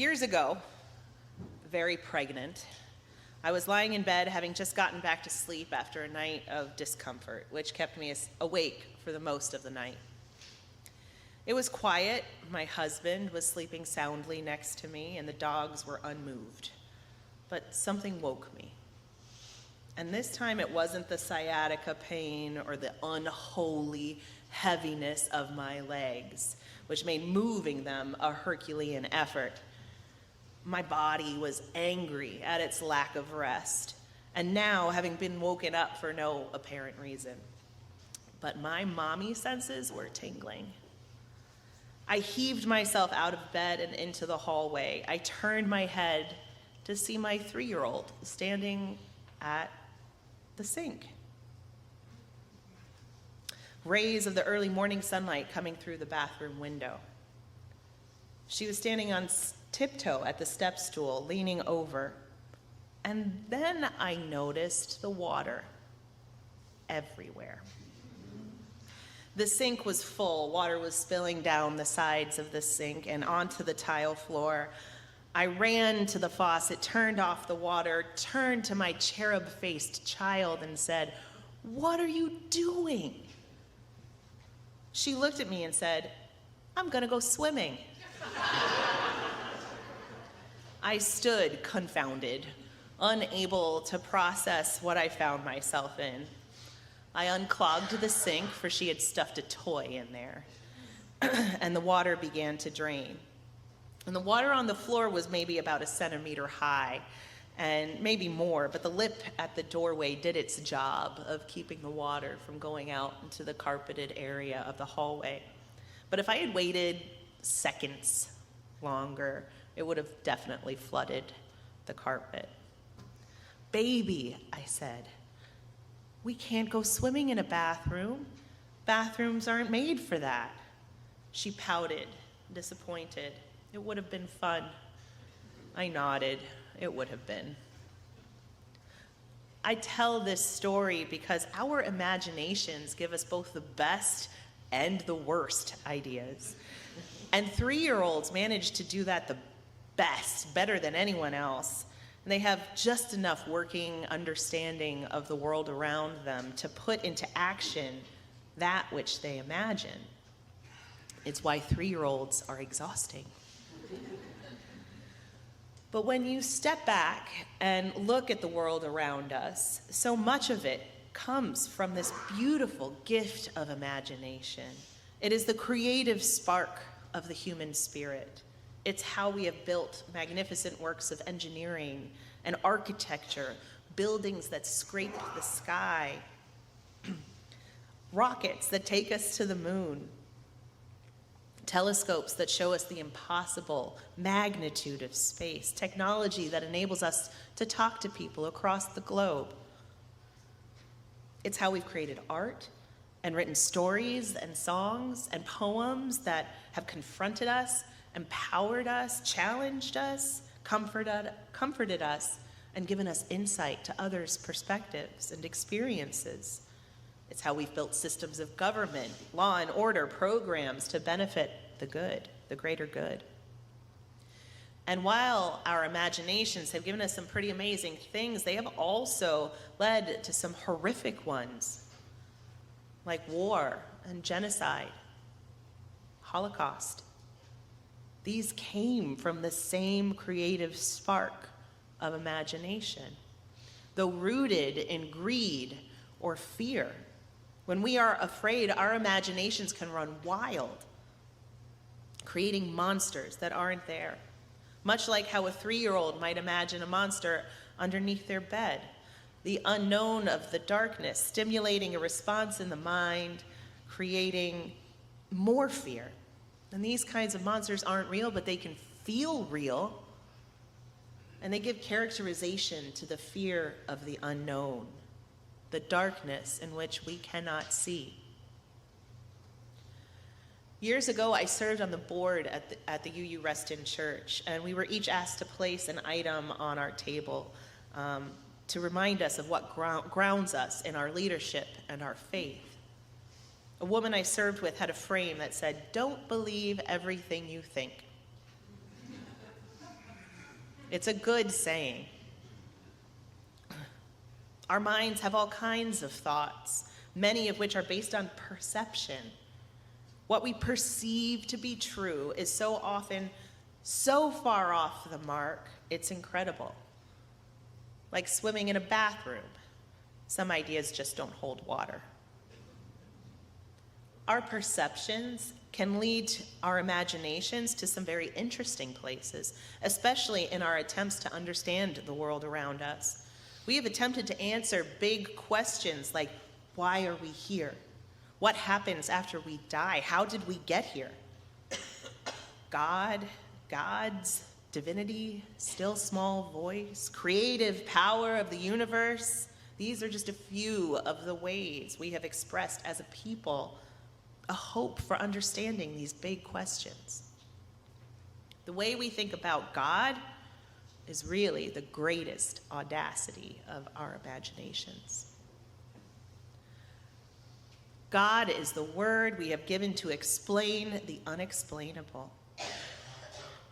Years ago, very pregnant, I was lying in bed having just gotten back to sleep after a night of discomfort, which kept me awake for the most of the night. It was quiet. My husband was sleeping soundly next to me, and the dogs were unmoved. But something woke me. And this time it wasn't the sciatica pain or the unholy heaviness of my legs, which made moving them a Herculean effort. My body was angry at its lack of rest, and now having been woken up for no apparent reason. But my mommy senses were tingling. I heaved myself out of bed and into the hallway. I turned my head to see my 3-year-old standing at the sink. Rays of the early morning sunlight coming through the bathroom window. She was standing on tiptoe at the step stool, leaning over. And then I noticed the water everywhere. The sink was full. Water was spilling down the sides of the sink and onto the tile floor. I ran to the faucet, turned off the water, turned to my cherub-faced child and said, "What are you doing?" She looked at me and said, "I'm gonna go swimming." I stood confounded, unable to process what I found myself in. I unclogged the sink, for she had stuffed a toy in there, and the water began to drain. And the water on the floor was maybe about 1 centimeter high, and maybe more, but the lip at the doorway did its job of keeping the water from going out into the carpeted area of the hallway. But if I had waited seconds longer, it would have definitely flooded the carpet. "Baby," I said, "we can't go swimming in a bathroom. Bathrooms aren't made for that." She pouted, disappointed. "It would have been fun." I nodded. It would have been. I tell this story because our imaginations give us both the best and the worst ideas. And 3-year-olds manage to do that the best, better than anyone else. And they have just enough working understanding of the world around them to put into action that which they imagine. It's why 3-year-olds are exhausting. But when you step back and look at the world around us, so much of it comes from this beautiful gift of imagination. It is the creative spark of the human spirit. It's how we have built magnificent works of engineering and architecture, buildings that scrape the sky, rockets that take us to the moon, telescopes that show us the impossible magnitude of space, technology that enables us to talk to people across the globe. It's how we've created art and written stories and songs and poems that have confronted us, empowered us, challenged us, comforted us, and given us insight to others' perspectives and experiences. It's how we've built systems of government, law and order, programs to benefit the good, the greater good. And while our imaginations have given us some pretty amazing things, they have also led to some horrific ones, like war and genocide, Holocaust. These came from the same creative spark of imagination, though rooted in greed or fear. When we are afraid, our imaginations can run wild, creating monsters that aren't there, much like how a 3-year-old might imagine a monster underneath their bed. The unknown of the darkness, stimulating a response in the mind, creating more fear. And these kinds of monsters aren't real, but they can feel real, and they give characterization to the fear of the unknown, the darkness in which we cannot see. Years ago, I served on the board at the UU Reston Church, and we were each asked to place an item on our table to remind us of what grounds us in our leadership and our faith. A woman I served with had a frame that said, "Don't believe everything you think." It's a good saying. Our minds have all kinds of thoughts, many of which are based on perception. What we perceive to be true is so often so far off the mark, it's incredible. Like swimming in a bathroom. Some ideas just don't hold water. Our perceptions can lead our imaginations to some very interesting places, especially in our attempts to understand the world around us. We have attempted to answer big questions like, why are we here? What happens after we die? How did we get here? God, God's divinity, still small voice, creative power of the universe. These are just a few of the ways we have expressed as a people a hope for understanding these big questions. The way we think about God is really the greatest audacity of our imaginations. God is the word we have given to explain the unexplainable.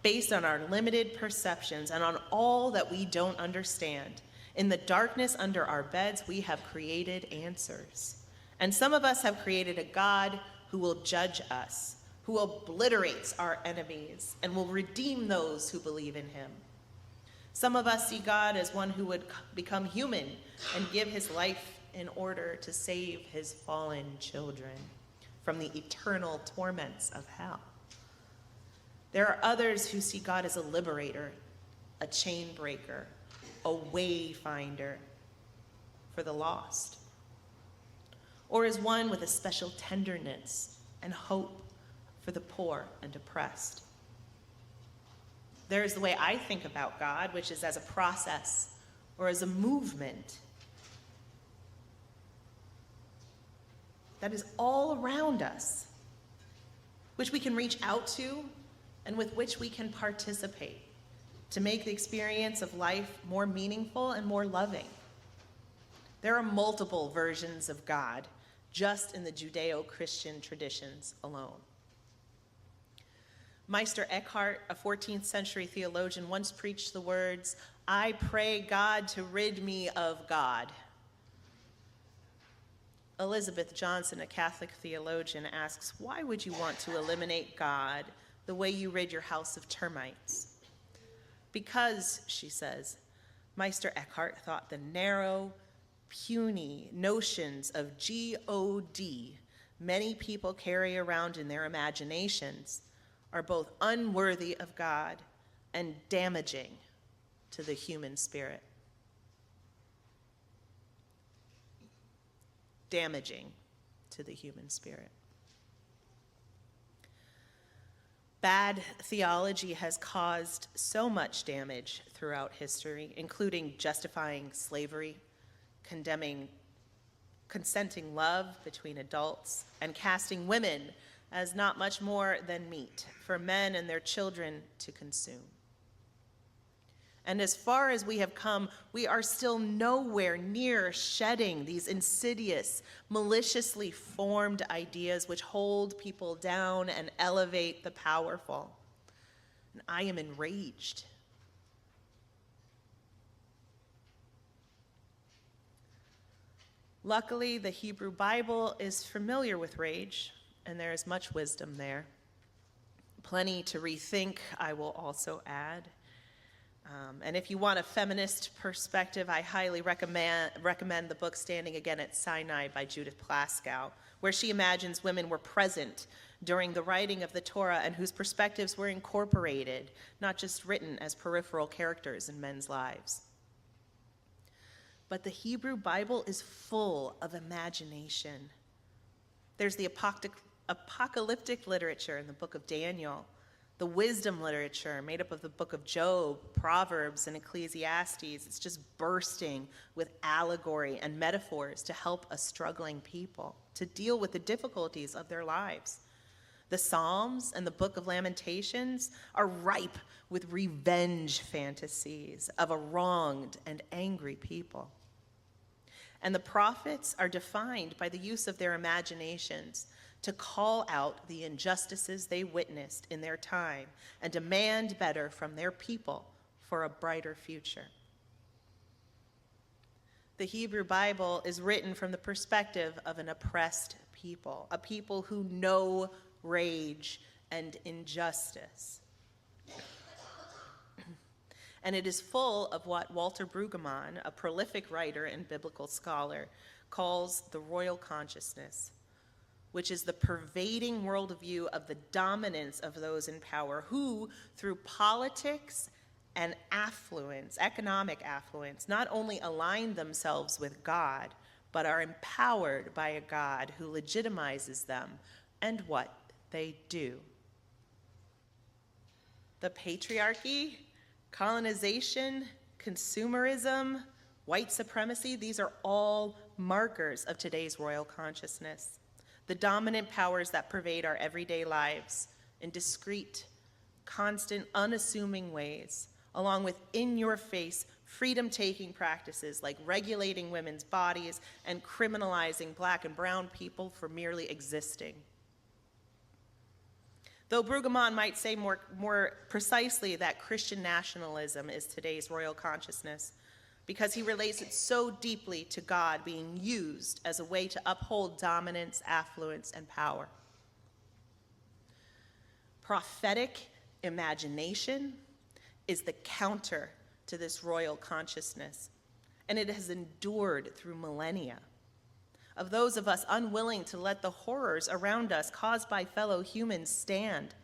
Based on our limited perceptions and on all that we don't understand, in the darkness under our beds, we have created answers. And some of us have created a God who will judge us, who obliterates our enemies, and will redeem those who believe in him. Some of us see God as one who would become human and give his life in order to save his fallen children from the eternal torments of hell. There are others who see God as a liberator, a chain breaker, a way finder for the lost, or as one with a special tenderness and hope for the poor and oppressed. There is the way I think about God, which is as a process or as a movement that is all around us, which we can reach out to and with which we can participate to make the experience of life more meaningful and more loving. There are multiple versions of God just in the Judeo-Christian traditions alone. Meister Eckhart, a 14th century theologian, once preached the words, "I pray God to rid me of God." Elizabeth Johnson, a Catholic theologian, asks, why would you want to eliminate God the way you rid your house of termites? Because, she says, Meister Eckhart thought the narrow, puny notions of G-O-D many people carry around in their imaginations are both unworthy of God and damaging to the human spirit. Damaging to the human spirit. Bad theology has caused so much damage throughout history, including justifying slavery, condemning consenting love between adults, and casting women as not much more than meat for men and their children to consume. And as far as we have come, we are still nowhere near shedding these insidious, maliciously formed ideas which hold people down and elevate the powerful. And I am enraged. Luckily, the Hebrew Bible is familiar with rage, and there is much wisdom there. Plenty to rethink, I will also add. And if you want a feminist perspective, I highly recommend the book Standing Again at Sinai by Judith Plaskow, where she imagines women were present during the writing of the Torah and whose perspectives were incorporated, not just written as peripheral characters in men's lives. But the Hebrew Bible is full of imagination. There's the apocalyptic literature in the book of Daniel, the wisdom literature made up of the book of Job, Proverbs, and Ecclesiastes. It's just bursting with allegory and metaphors to help a struggling people to deal with the difficulties of their lives. The Psalms and the book of Lamentations are ripe with revenge fantasies of a wronged and angry people. And the prophets are defined by the use of their imaginations to call out the injustices they witnessed in their time and demand better from their people for a brighter future. The Hebrew Bible is written from the perspective of an oppressed people, a people who know rage and injustice. And it is full of what Walter Brueggemann, a prolific writer and biblical scholar, calls the royal consciousness, which is the pervading worldview of the dominance of those in power who, through politics and affluence, economic affluence, not only align themselves with God, but are empowered by a God who legitimizes them and what they do. The patriarchy, colonization, consumerism, white supremacy, these are all markers of today's royal consciousness. The dominant powers that pervade our everyday lives in discreet, constant, unassuming ways, along with in-your-face, freedom-taking practices like regulating women's bodies and criminalizing Black and brown people for merely existing. Though Brueggemann might say more precisely that Christian nationalism is today's royal consciousness, because he relates it so deeply to God being used as a way to uphold dominance, affluence, and power. Prophetic imagination is the counter to this royal consciousness, and it has endured through millennia. Of those of us unwilling to let the horrors around us caused by fellow humans stand,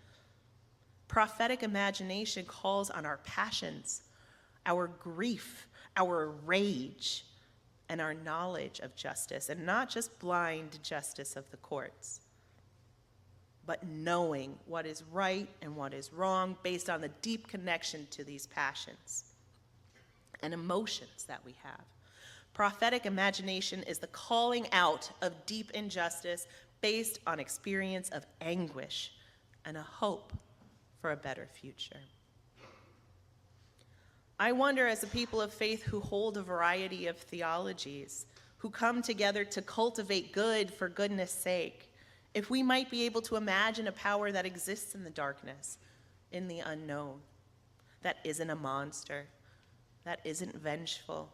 prophetic imagination calls on our passions, our grief, our rage, and our knowledge of justice, and not just blind justice of the courts, but knowing what is right and what is wrong based on the deep connection to these passions and emotions that we have. Prophetic imagination is the calling out of deep injustice based on experience of anguish and a hope for a better future. I wonder, as a people of faith who hold a variety of theologies, who come together to cultivate good for goodness sake, if we might be able to imagine a power that exists in the darkness, in the unknown, that isn't a monster, that isn't vengeful,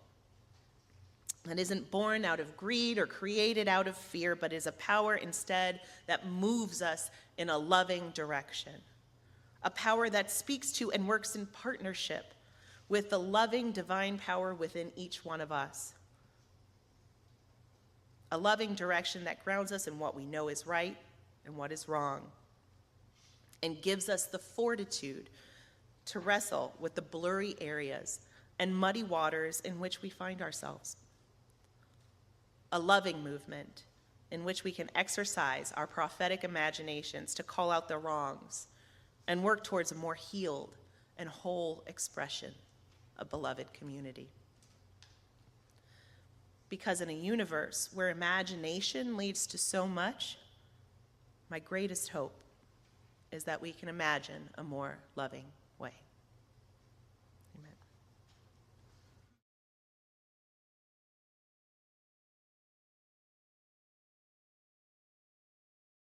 that isn't born out of greed or created out of fear, but is a power instead that moves us in a loving direction. A power that speaks to and works in partnership with the loving divine power within each one of us. A loving direction that grounds us in what we know is right and what is wrong, and gives us the fortitude to wrestle with the blurry areas and muddy waters in which we find ourselves. A loving movement in which we can exercise our prophetic imaginations to call out the wrongs and work towards a more healed and whole expression of beloved community. Because in a universe where imagination leads to so much, my greatest hope is that we can imagine a more loving way.